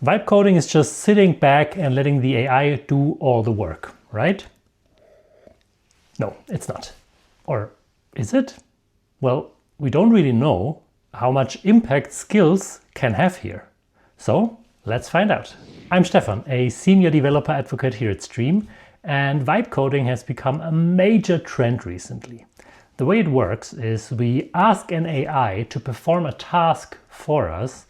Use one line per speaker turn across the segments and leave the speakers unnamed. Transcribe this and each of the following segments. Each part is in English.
Vibe coding is just sitting back and letting the AI do all the work, right? No, it's not. Or is it? Well, we don't really know how much impact skills can have here. So let's find out. I'm Stefan, a senior developer advocate here at Stream, and vibe coding has become a major trend recently. The way it works is we ask an AI to perform a task for us,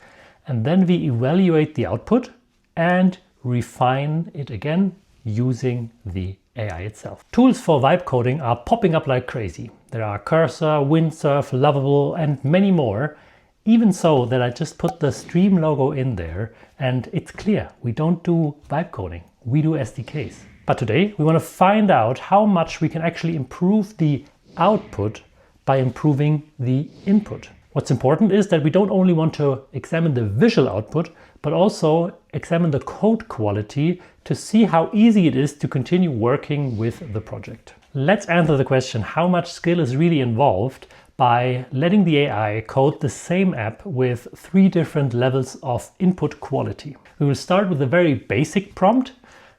and then we evaluate the output and refine it again using the AI itself. Tools for vibe coding are popping up like crazy. There are Cursor, Windsurf, Lovable, and many more. Even so that I just put the Stream logo in there, and it's clear we don't do vibe coding, we do SDKs. But today we want to find out how much we can actually improve the output by improving the input. What's important is that we don't only want to examine the visual output, but also examine the code quality to see how easy it is to continue working with the project. Let's answer the question how much skill is really involved by letting the AI code the same app with 3 different levels of input quality. We will start with a very basic prompt,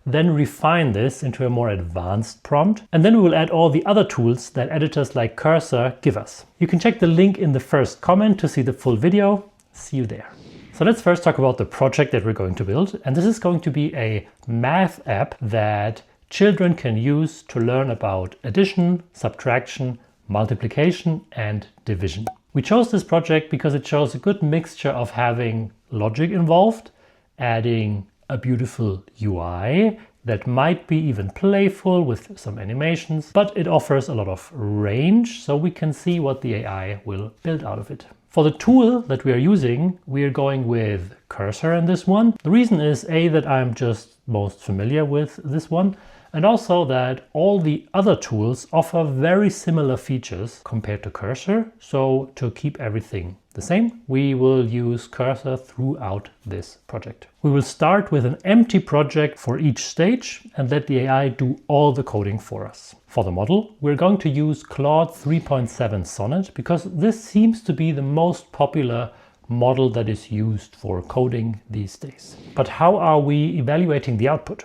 then refine this into a more advanced prompt, and then we will add all the other tools that editors like Cursor give us. You can check the link in the first comment to see the full video. See you there. So let's first talk about the project that we're going to build, and this is going to be a math app that children can use to learn about addition, subtraction, multiplication and division. We chose this project because it shows a good mixture of having logic involved, adding a beautiful UI that might be even playful with some animations, but it offers a lot of range so we can see what the AI will build out of it. For the tool that we are using, we are going with Cursor in this one. The reason is A, that I'm just most familiar with this one, and also that all the other tools offer very similar features compared to Cursor. So to keep everything the same, we will use Cursor throughout this project. We will start with an empty project for each stage and let the AI do all the coding for us. For the model, we're going to use Claude 3.7 Sonnet because this seems to be the most popular model that is used for coding these days. But how are we evaluating the output?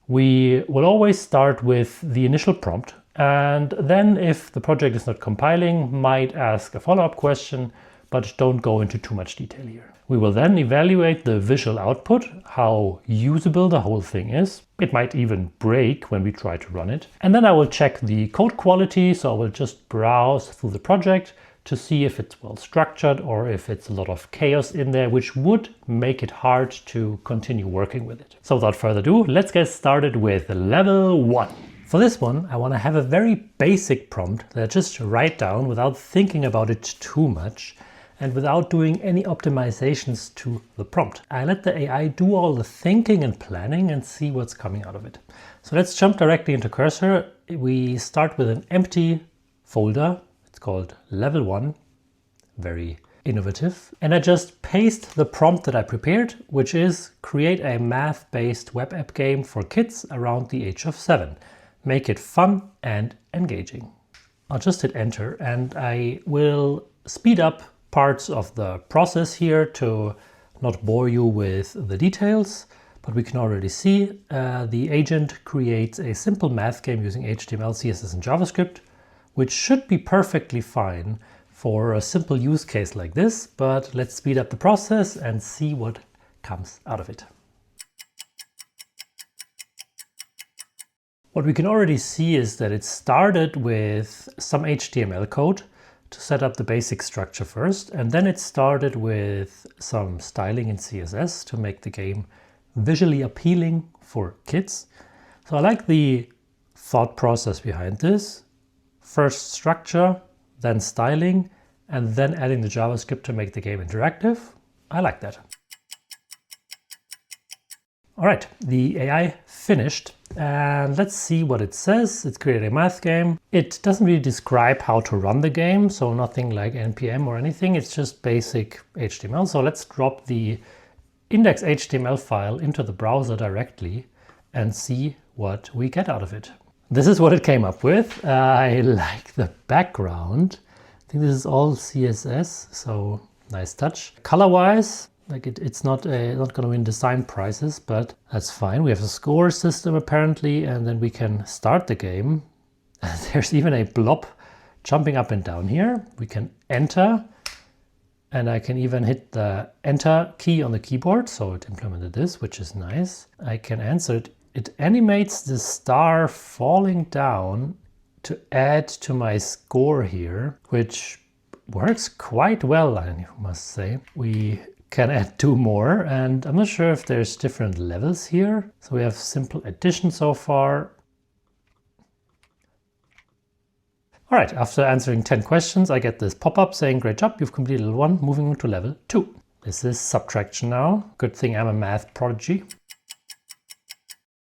We will always start with the initial prompt, and then if the project is not compiling, might ask a follow-up question, but don't go into too much detail here. We will then evaluate the visual output, how usable the whole thing is. It might even break when we try to run it. And then I will check the code quality, so I will just browse through the project to see if it's well structured or if it's a lot of chaos in there, which would make it hard to continue working with it. So without further ado, let's get started with level 1. For this one, I want to have a very basic prompt that I just write down without thinking about it too much and without doing any optimizations to the prompt. I let the AI do all the thinking and planning and see what's coming out of it. So let's jump directly into Cursor. We start with an empty folder. It's called level 1, very innovative. And I just paste the prompt that I prepared, which is create a math-based web app game for kids around the age of 7. Make it fun and engaging. I'll just hit enter and I will speed up parts of the process here to not bore you with the details, but we can already see the agent creates a simple math game using HTML, CSS and JavaScript, which should be perfectly fine for a simple use case like this, but let's speed up the process and see what comes out of it. What we can already see is that it started with some HTML code to set up the basic structure first, and then it started with some styling in CSS to make the game visually appealing for kids. So I like the thought process behind this. First structure, then styling, and then adding the JavaScript to make the game interactive. I like that. All right, the AI finished, and let's see what it says. It's created a math game. It doesn't really describe how to run the game, so nothing like NPM or anything. It's just basic HTML. So let's drop the index.html file into the browser directly and see what we get out of it. This is what it came up with. I like the background. I think this is all CSS, so nice touch. Color-wise, Like it's not going to win design prizes, but that's fine. We have a score system apparently, and then we can start the game. There's even a blob jumping up and down here. We can enter, and I can even hit the enter key on the keyboard. So it implemented this, which is nice. I can answer it. It animates the star falling down to add to my score here, which works quite well, I must say. We can add 2 more, and I'm not sure if there's different levels here. So we have simple addition so far. All right, after answering 10 questions, I get this pop-up saying, great job, you've completed level 1, moving on to level 2. This is subtraction now. Good thing I'm a math prodigy.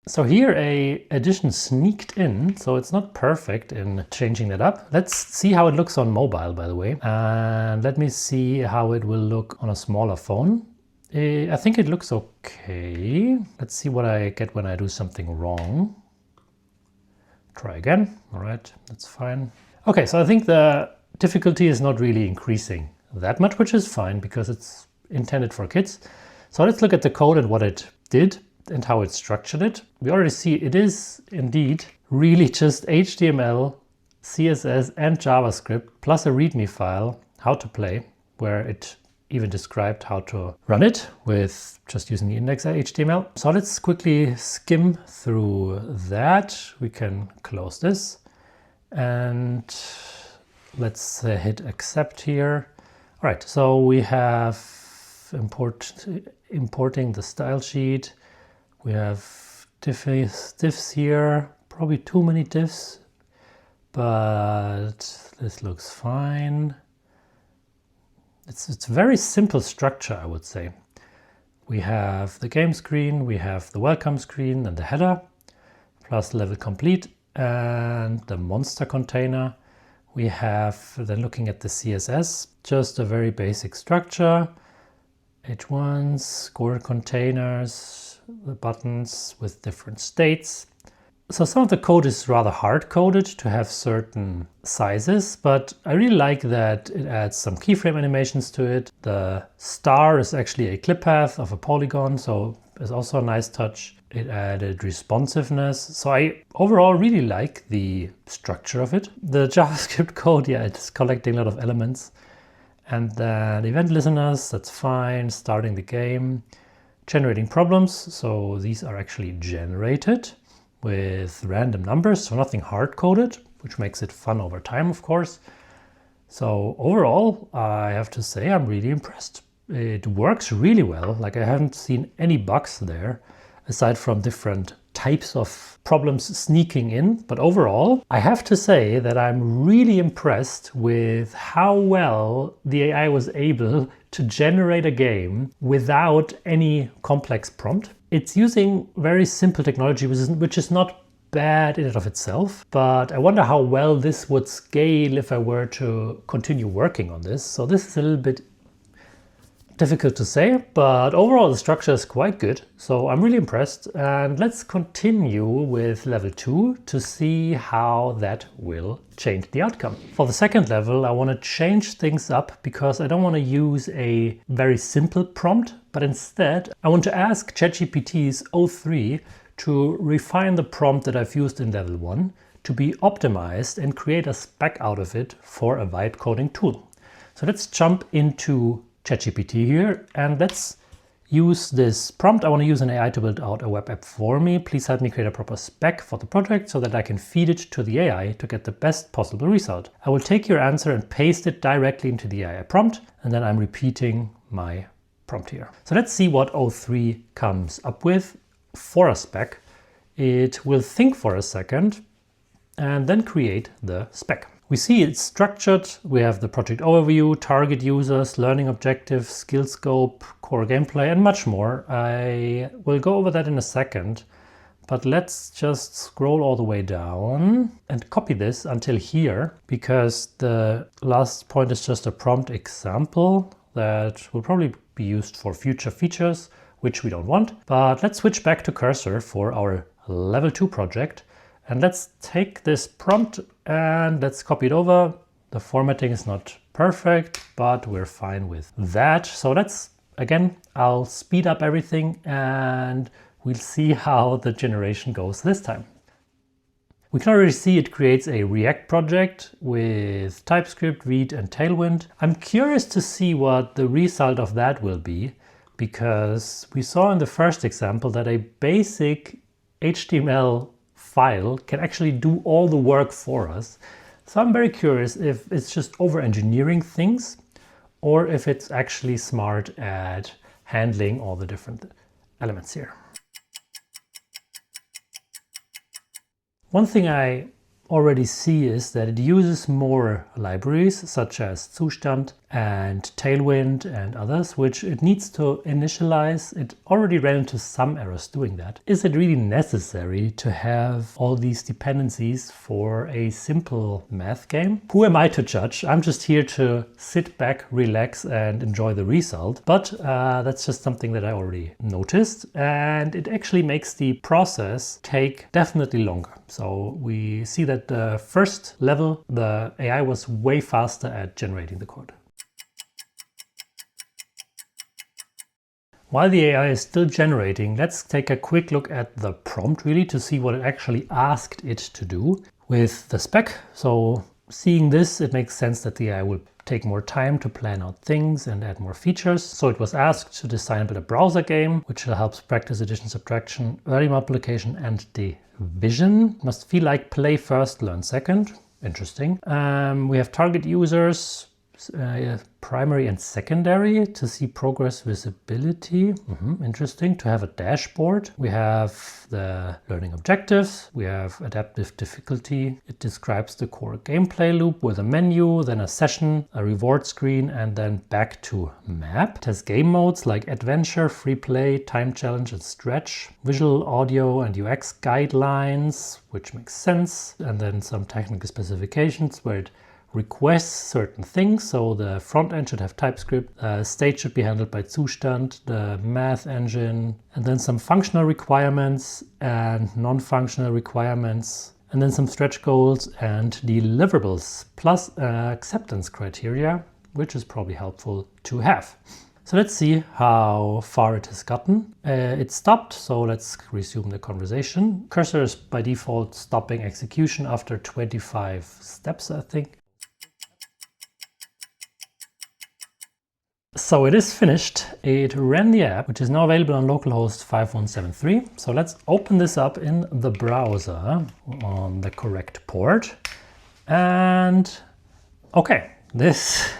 So here a addition sneaked in, so it's not perfect in changing that up. Let's see how it looks on mobile, by the way. And let me see how it will look on a smaller phone. I think it looks okay. Let's see what I get when I do something wrong. Try again. All right, that's fine. Okay, so I think the difficulty is not really increasing that much, which is fine because it's intended for kids. So let's look at the code and what it did and how it structured it. We already see it is indeed really just HTML, CSS and JavaScript plus a README file, how to play, where it even described how to run it with just using the index.html. So let's quickly skim through that. We can close this and let's hit accept here. All right, so we have importing the style sheet. We have diffs here, probably too many diffs, but this looks fine. It's very simple structure, I would say. We have the game screen, we have the welcome screen and the header, plus level complete and the monster container. We have then looking at the CSS, just a very basic structure. H1s, score containers, the buttons with different states. So some of the code is rather hard-coded to have certain sizes, but I really like that it adds some keyframe animations to it. The star is actually a clip path of a polygon, so it's also a nice touch. It added responsiveness. So I overall really like the structure of it. The JavaScript code, yeah, it's collecting a lot of elements. And then event listeners, that's fine. Starting the game. Generating problems, so these are actually generated with random numbers, so nothing hard-coded, which makes it fun over time, of course. So overall, I have to say I'm really impressed. It works really well, like I haven't seen any bugs there, aside from different types of problems sneaking in. But overall, I have to say that I'm really impressed with how well the AI was able to generate a game without any complex prompt. It's using very simple technology, which is not bad in and of itself, but I wonder how well this would scale if I were to continue working on this. So this is a little bit difficult to say, but overall the structure is quite good. So I'm really impressed, and let's continue with level 2 to see how that will change the outcome. For the second level, I want to change things up because I don't want to use a very simple prompt, but instead I want to ask ChatGPT's O3 to refine the prompt that I've used in level 1 to be optimized and create a spec out of it for a vibe coding tool. So let's jump into ChatGPT here and let's use this prompt. I want to use an AI to build out a web app for me. Please help me create a proper spec for the project so that I can feed it to the AI to get the best possible result. I will take your answer and paste it directly into the AI prompt, and then I'm repeating my prompt here. So let's see what O3 comes up with for a spec. It will think for a second and then create the spec. We see it's structured. We have the project overview, target users, learning objectives, skill scope, core gameplay, and much more. I will go over that in a second, but let's just scroll all the way down and copy this until here, because the last point is just a prompt example that will probably be used for future features, which we don't want. But let's switch back to Cursor for our level 2 project. And let's take this prompt and let's copy it over. The formatting is not perfect, but we're fine with that. So let's again, I'll speed up everything and we'll see how the generation goes this time. We can already see it creates a React project with TypeScript, Vite and Tailwind. I'm curious to see what the result of that will be, because we saw in the first example that a basic HTML file can actually do all the work for us. So I'm very curious if it's just over-engineering things or if it's actually smart at handling all the different elements here. One thing I already see is that it uses more libraries such as Zustand and Tailwind and others, which it needs to initialize. It already ran into some errors doing that. Is it really necessary to have all these dependencies for a simple math game? Who am I to judge? I'm just here to sit back, relax and enjoy the result. But that's just something that I already noticed, and it actually makes the process take definitely longer. So we see that the first level, the AI was way faster at generating the code. While the AI is still generating, let's take a quick look at the prompt really to see what it actually asked it to do with the spec. So seeing this, it makes sense that the AI will take more time to plan out things and add more features. So it was asked to design a bit of browser game, which helps practice addition, subtraction, early multiplication and division. Must feel like play first, learn second. Interesting. We have target users, primary and secondary to see progress visibility. Interesting. To have a dashboard. We have the learning objectives. We have adaptive difficulty. It describes the core gameplay loop with a menu, then a session, a reward screen, and then back to map. It has game modes like adventure, free play, time challenge, and stretch. Visual, audio, and UX guidelines, which makes sense. And then some technical specifications where it requests certain things. So the front end should have TypeScript, state should be handled by Zustand, the math engine, and then some functional requirements and non-functional requirements, and then some stretch goals and deliverables, plus acceptance criteria, which is probably helpful to have. So let's see how far it has gotten. It stopped, so let's resume the conversation. Cursor is by default stopping execution after 25 steps, I think. So it is finished. It ran the app, which is now available on localhost 5173. So let's open this up in the browser on the correct port. And okay, this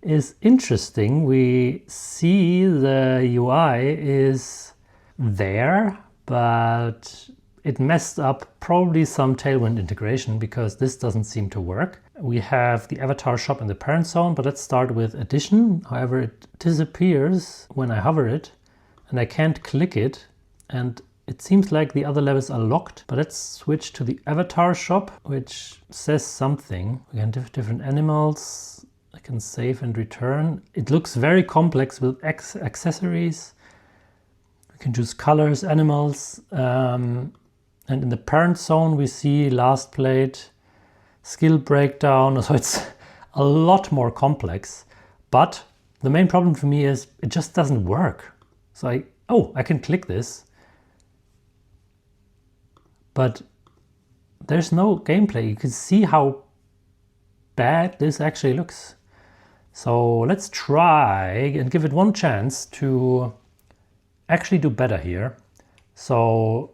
is interesting. We see the UI is there, but it messed up probably some Tailwind integration because this doesn't seem to work. We have the avatar shop in the parent zone, but let's start with addition. However, it disappears when I hover it and I can't click it, and it seems like the other levels are locked. But let's switch to the avatar shop, which says something. We can have different animals. I can save and return. It looks very complex with accessories. We can choose colors, animals, and in the parent zone we see last plate, skill breakdown. So it's a lot more complex, but the main problem for me is it just doesn't work. So I can click this, but there's no gameplay. You can see how bad this actually looks. So let's try and give it one chance to actually do better here. So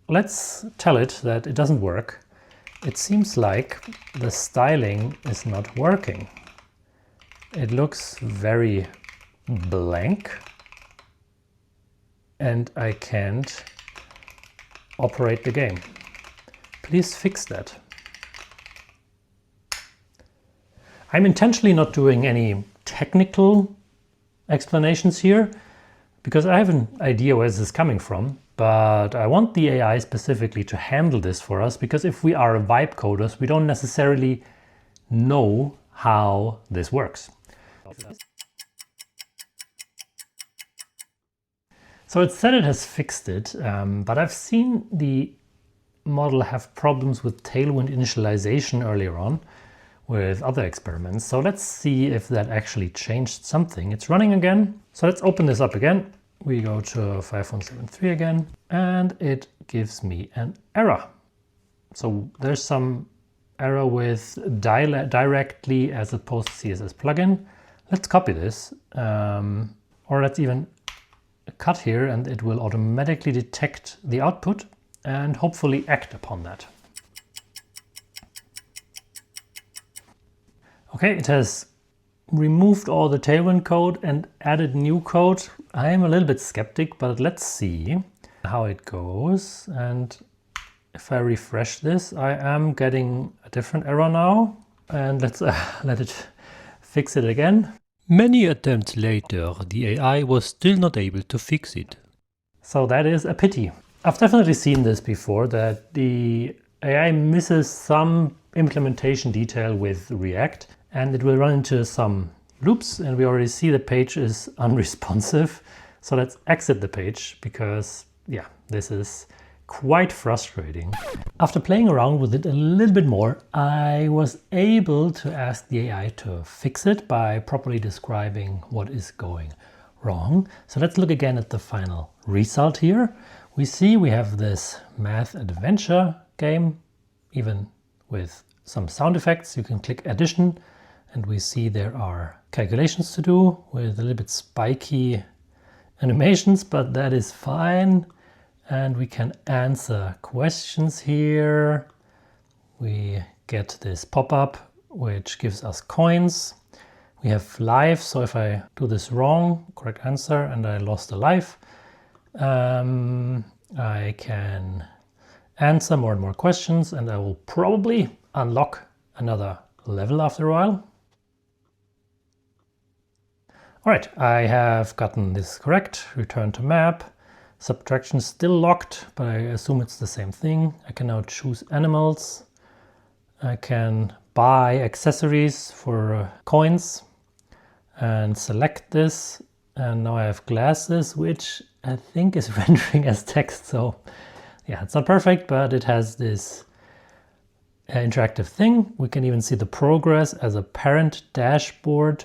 let's tell it that it doesn't work. It seems like the styling is not working. It looks very blank and I can't operate the game. Please fix that. I'm intentionally not doing any technical explanations here because I have an idea where this is coming from, but I want the AI specifically to handle this for us, because if we are vibe coders, we don't necessarily know how this works. So it said it has fixed it, but I've seen the model have problems with Tailwind initialization earlier on with other experiments. So let's see if that actually changed something. It's running again. So let's open this up again. We go to 5173 again, and it gives me an error. So there's some error with directly as opposed to CSS plugin. Let's copy this, or let's even cut here, and it will automatically detect the output and hopefully act upon that. Okay, it has removed all the Tailwind code and added new code. I am a little bit skeptic, but let's see how it goes. And if I refresh this, I am getting a different error now. And let's let it fix it again.
Many attempts later, the AI was still not able to fix it.
So that is a pity. I've definitely seen this before, that the AI misses some implementation detail with React, and it will run into some loops, and we already see the page is unresponsive. So let's exit the page, because yeah, this is quite frustrating. After playing around with it a little bit more, I was able to ask the AI to fix it by properly describing what is going wrong. So let's look again at the final result here. We see we have this math adventure game, even with some sound effects. You can click addition, and we see there are calculations to do with a little bit spiky animations, but that is fine. And we can answer questions here. We get this pop-up, which gives us coins. We have life, so if I do this wrong, correct answer, and I lost a life, I can answer more and more questions, and I will probably unlock another level after a while. All right, I have gotten this correct. Return to map. Subtraction is still locked, but I assume it's the same thing. I can now choose animals. I can buy accessories for coins and select this. And now I have glasses, which I think is rendering as text. So yeah, it's not perfect, but it has this interactive thing. We can even see the progress as a parent dashboard,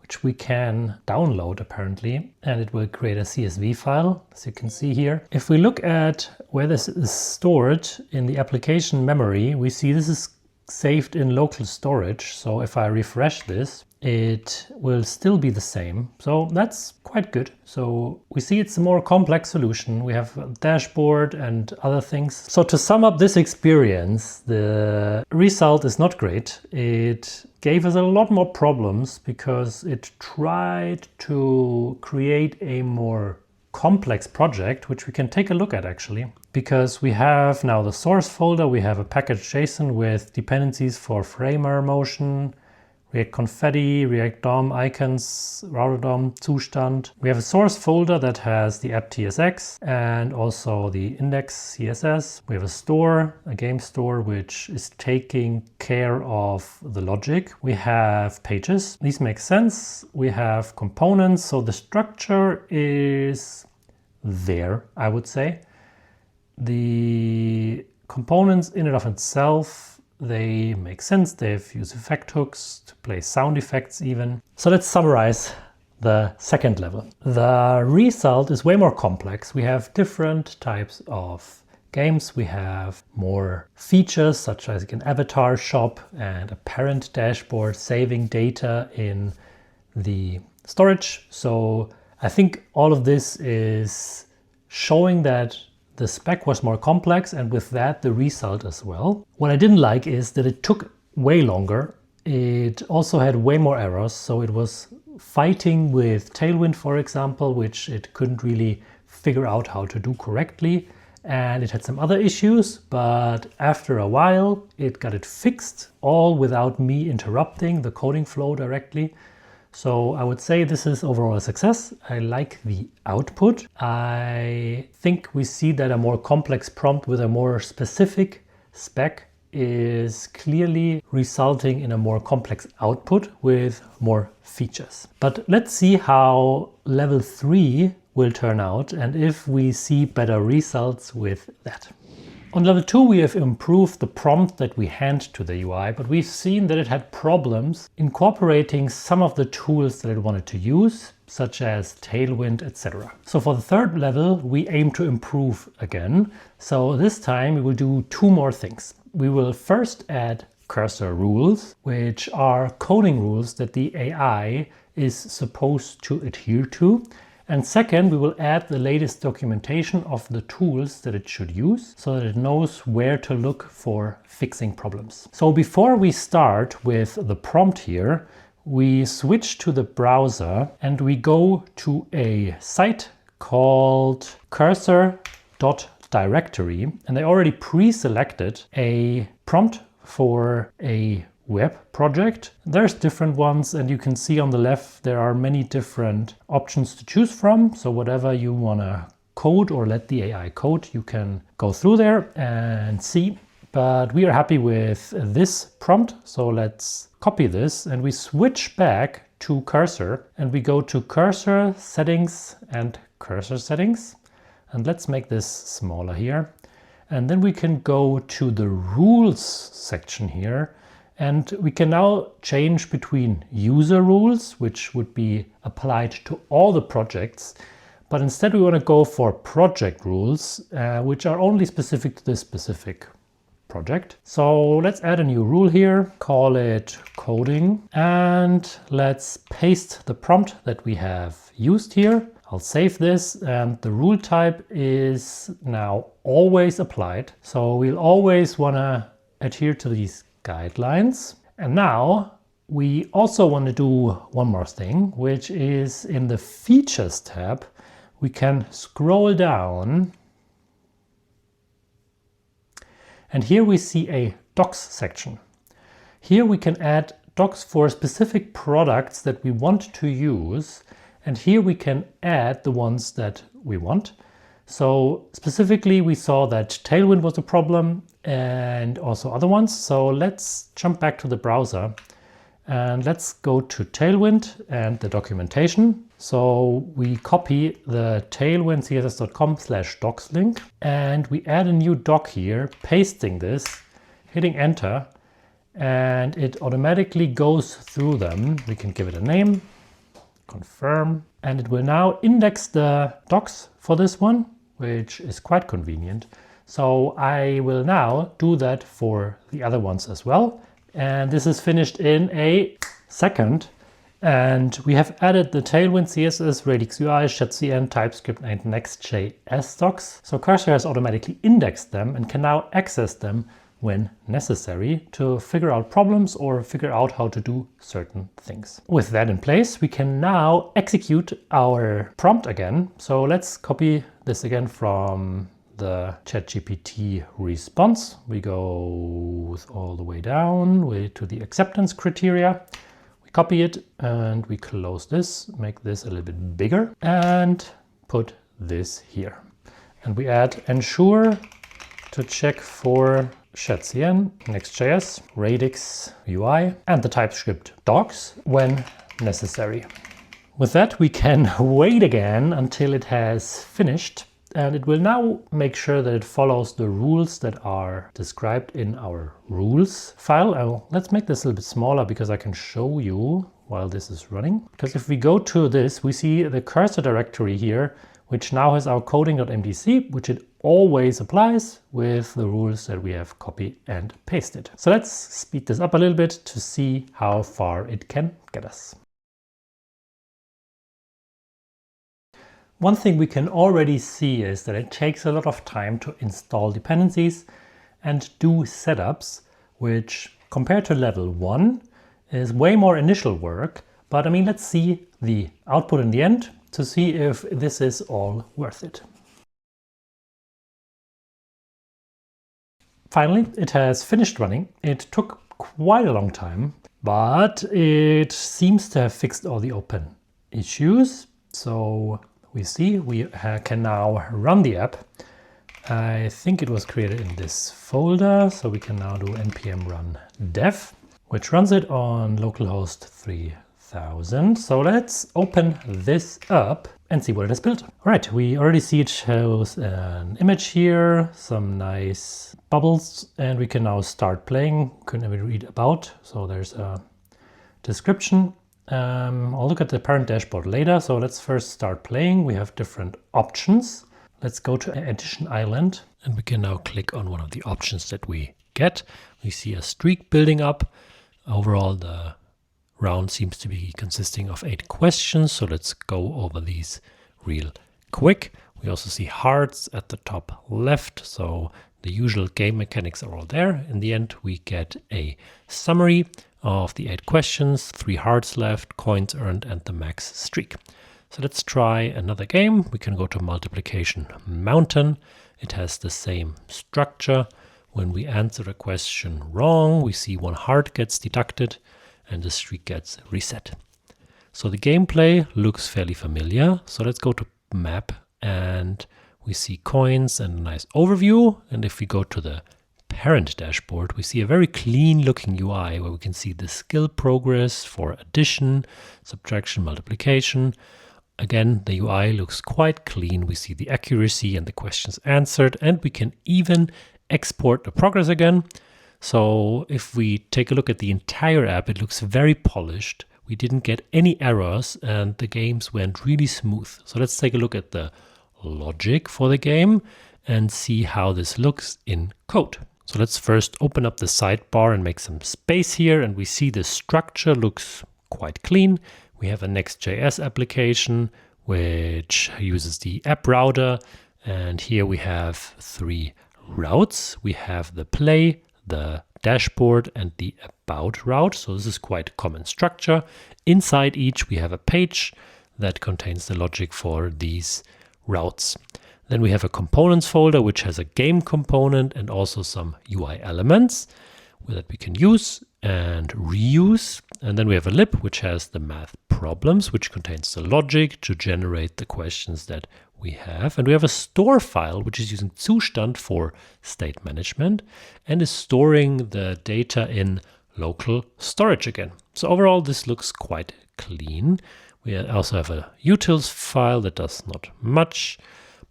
which we can download apparently, and it will create a CSV file, as you can see here. If we look at where this is stored in the application memory, we see this is saved in local storage. So if I refresh this, it will still be the same. So that's quite good. So we see it's a more complex solution. We have a dashboard and other things. So to sum up this experience, the result is not great. It gave us a lot more problems because it tried to create a more complex project, which we can take a look at actually, because we have now the source folder, we have a package JSON with dependencies for Framer motion, React Confetti, React DOM, icons, Router DOM, Zustand. We have a source folder that has the app TSX and also the index CSS. We have a store, a game store, which is taking care of the logic. We have pages. These make sense. We have components. So the structure is there, I would say. The components in and of itself, they make sense. They've used effect hooks to play sound effects even. So let's summarize the second level. The result is way more complex. We have different types of games. We have more features such as an avatar shop and a parent dashboard saving data in the storage. So I think all of this is showing that the spec was more complex, and with that the result as well. What I didn't like is that it took way longer. It also had way more errors, so it was fighting with Tailwind, for example, which it couldn't really figure out how to do correctly. And it had some other issues, but after a while it got it fixed, all without me interrupting the coding flow directly. So I would say this is overall a success. I like the output. I think we see that a more complex prompt with a more specific spec is clearly resulting in a more complex output with more features. But let's see how level 3 will turn out and if we see better results with that. On level 2 we have improved the prompt that we hand to the UI, but we've seen that it had problems incorporating some of the tools that it wanted to use such as Tailwind, etc. So for the third level, we aim to improve again. So this time we will do two more things. We will first add cursor rules, which are coding rules that the AI is supposed to adhere to. And second, we will add the latest documentation of the tools that it should use so that it knows where to look for fixing problems. So before we start with the prompt here, we switch to the browser and we go to a site called cursor.directory, and I already pre-selected a prompt for a web project. There's different ones, and you can see on the left there are many different options to choose from. So whatever you want to code or let the AI code, you can go through there and see. But we are happy with this prompt, so let's copy this and we switch back to cursor and we go to cursor settings and cursor settings, and let's make this smaller here. And then we can go to the rules section here, and we can now change between user rules, which would be applied to all the projects, but instead we want to go for project rules, which are only specific to this specific project. So let's add a new rule here, call it coding, and let's paste the prompt that we have used here. I'll save this, and the rule type is now always applied. So we'll always want to adhere to these guidelines. And now we also want to do one more thing, which is in the features tab, we can scroll down. And here we see a docs section. Here we can add docs for specific products that we want to use. And here we can add the ones that we want. So specifically, we saw that Tailwind was a problem and also other ones. So let's jump back to the browser and let's go to Tailwind and the documentation. So we copy the tailwindcss.com/docs link and we add a new doc here, pasting this, hitting enter, and it automatically goes through them. We can give it a name, confirm, and it will now index the docs for this one, which is quite convenient. So I will now do that for the other ones as well. And this is finished in a second. And we have added the Tailwind CSS, Radix UI, ShadCN, TypeScript, and Next.js docs. So Cursor has automatically indexed them and can now access them when necessary to figure out problems or figure out how to do certain things. With that in place, we can now execute our prompt again. So let's copy this again from the ChatGPT response. We go all the way down to the acceptance criteria. We copy it and we close this, make this a little bit bigger and put this here. And we add ensure to check for ShadCN, Next.js, Radix UI, and the TypeScript docs when necessary. With that, we can wait again until it has finished, and it will now make sure that it follows the rules that are described in our rules file. Let's make this a little bit smaller because I can show you while this is running. Because if we go to this, we see the cursor directory here, which now has our coding.mdc, which it always applies with the rules that we have copied and pasted. So let's speed this up a little bit to see how far it can get us. One thing we can already see is that it takes a lot of time to install dependencies and do setups, which compared to level 1 is way more initial work. But I mean, let's see the output in the end to see if this is all worth it. Finally, it has finished running. It took quite a long time, but it seems to have fixed all the open issues. So we see we can now run the app. I think it was created in this folder, so we can now do npm run dev, which runs it on localhost 3000. So let's open this up and see what it has built. All right, we already see it shows an image here, some nice bubbles, and we can now start playing. Couldn't even read about, so there's a description. I'll look at the parent dashboard later. So let's first start playing. We have different options. Let's go to Addition Island.
And we can now click on one of the options that we get. We see a streak building up. Overall, the round seems to be consisting of 8 questions. So let's go over these real quick. We also see hearts at the top left. So the usual game mechanics are all there. In the end, we get a summary of the 8 questions, 3 hearts left, coins earned, and the max streak. So let's try another game. We can go to Multiplication Mountain. It has the same structure. When we answer a question wrong, we see 1 heart gets deducted and the streak gets reset. So the gameplay looks fairly familiar. So let's go to Map and we see coins and a nice overview. And if we go to the parent dashboard, we see a very clean looking UI where we can see the skill progress for addition, subtraction, multiplication. Again, the UI looks quite clean. We see the accuracy and the questions answered, and we can even export the progress again. So if we take a look at the entire app, it looks very polished. We didn't get any errors and the games went really smooth. So let's take a look at the logic for the game and see how this looks in code. So let's first open up the sidebar and make some space here, and we see the structure looks quite clean. We have a Next.js application which uses the app router, and here we have 3 routes. We have the play, the dashboard, and the about route. So this is quite a common structure. Inside each we have a page that contains the logic for these routes. Then we have a components folder which has a game component and also some UI elements that we can use and reuse. And then we have a lib which has the math problems, which contains the logic to generate the questions that we have. And we have a store file which is using Zustand for state management and is storing the data in local storage again. So overall this looks quite clean. We also have a utils file that does not much.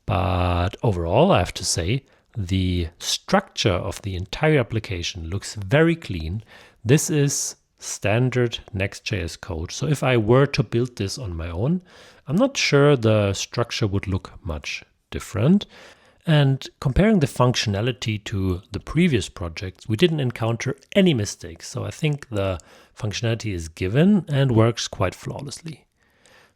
But overall, I have to say, the structure of the entire application looks very clean. This is standard Next.js code. So if I were to build this on my own, I'm not sure the structure would look much different. And comparing the functionality to the previous projects, we didn't encounter any mistakes. So I think the functionality is given and works quite flawlessly.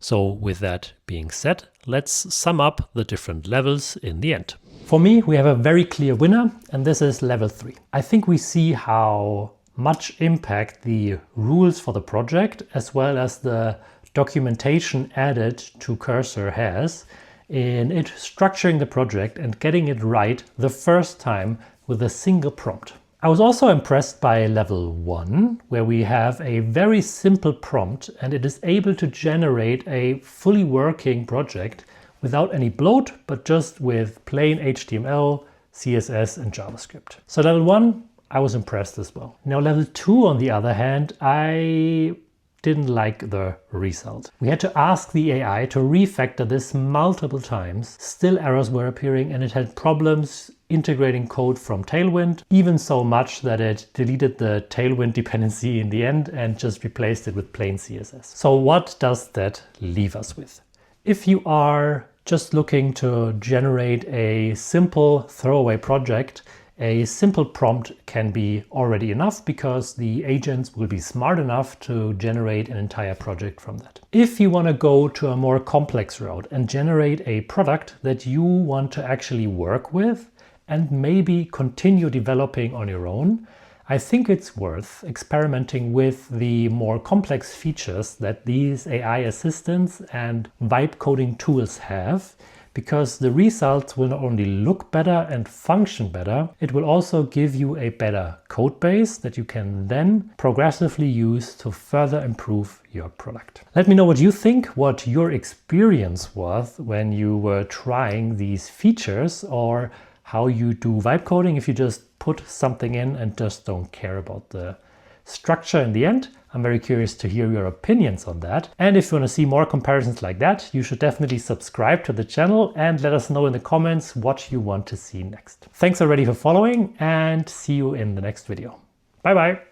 So with that being said, let's sum up the different levels in the end.
For me, we have a very clear winner, and this is level 3. I think we see how much impact the rules for the project as well as the documentation added to Cursor has in it structuring the project and getting it right the first time with a single prompt. I was also impressed by level 1, where we have a very simple prompt and it is able to generate a fully working project without any bloat, but just with plain HTML, CSS and JavaScript. So level 1, I was impressed as well. Now level 2, on the other hand, I didn't like the result. We had to ask the AI to refactor this multiple times. Still errors were appearing and it had problems integrating code from Tailwind, even so much that it deleted the Tailwind dependency in the end and just replaced it with plain CSS. So what does that leave us with? If you are just looking to generate a simple throwaway project, a simple prompt can be already enough because the agents will be smart enough to generate an entire project from that. If you want to go to a more complex route and generate a product that you want to actually work with and maybe continue developing on your own, I think it's worth experimenting with the more complex features that these AI assistants and vibe coding tools have, because the results will not only look better and function better, it will also give you a better code base that you can then progressively use to further improve your product. Let me know what you think, what your experience was when you were trying these features, or how you do vibe coding if you just put something in and just don't care about the structure in the end. I'm very curious to hear your opinions on that. And if you want to see more comparisons like that, you should definitely subscribe to the channel and let us know in the comments what you want to see next. Thanks already for following and see you in the next video. Bye bye.